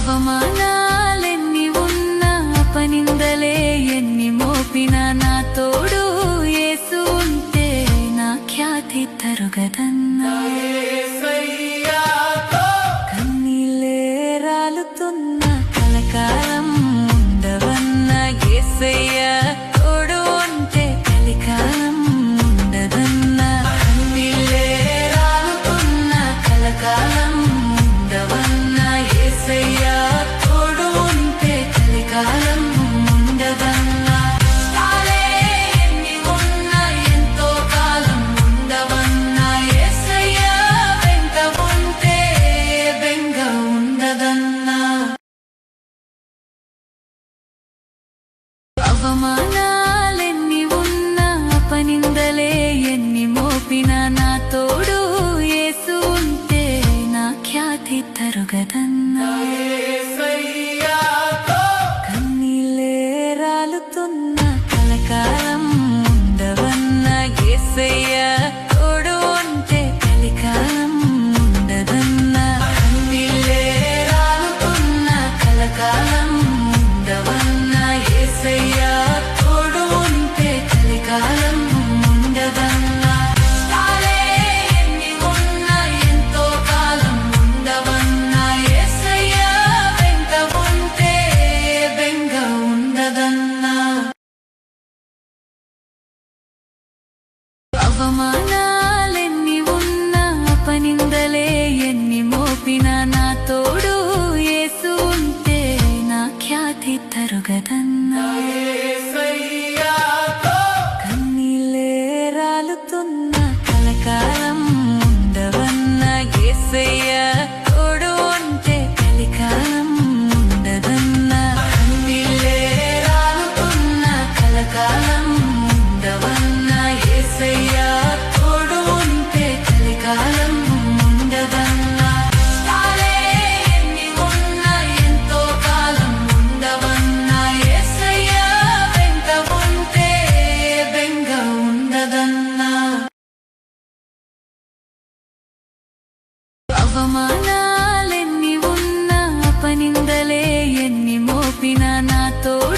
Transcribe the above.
అవమానాలెన్ని ఉన్నా అపనిందలే ఎన్ని మోపినా నా తోడు యేసు ఉంటే నా ఖ్యాతి తరుగదన్నా కన్నీళ్ళే రాలుతున్న కలకాలం ఉండవన్న యేసయ్య తోడు ఉంటే కలికాలం ఉండదన్నా కన్నీళ్ళే రాలుతున్న కలకాలం ఉండవన్న యేసయ్య తోడు ఉంటే కలికాలం ఉండదన్నా తాలే ఎన్ని ఉన్నా ఎంతో కాలం ఉండవన్నా యేసయ్య వెంట ఉంటే బెంగ ఉండదన్నా అవమానాలెన్ని ఉన్నా అపనిందలే ఎన్ని మోపినా నా తోడు యేసు ఉంటే నా ఖ్యాతి తరుగదన్నా కన్నీళ్ళే రాలుతున్న కలకాలం ఉండవన్న యేసయ్య తోడు ఉంటే కలికాలం ఉండదన్నా కన్నీళ్ళే రాలుతున్న కలకాలం ఉండవన్న యేసయ్య తోడు ఉంటే కలికాలం ఉండదన్నా తాలే ఎన్ని ఉన్నా ఎంతో కాలం ఉండవన్న యేసయ్య వెంట ఉంటే బెంగ ఉండదన్నా అవమానాలెన్ని ఉన్నా అపనిందలే ఎన్ని మోపినా నా తోడు యేసు ఉంటే నా ఖ్యాతి తరుగదన్నా కన్నీళ్ళే రాలుతున్న కలకాలం ఉండవన్న యేసయ్య తోడు ఉంటే కలికాలం ఉండదన్నా కన్నీళ్ళే రాలుతున్న కలకాలం ఉండవన్న యేసయ్య తోడు ఉంటే కలికాలం ఉండదన్నా తాలే ఎన్ని ఉన్నా ఎంతో కాలం ఉండవన్న యేసయ్య వెంట ఉంటే బెంగ ఉండదన్నా అవమానాలెన్ని ఉన్నా అపనిందలే ఎన్ని మోపినా నా తోడు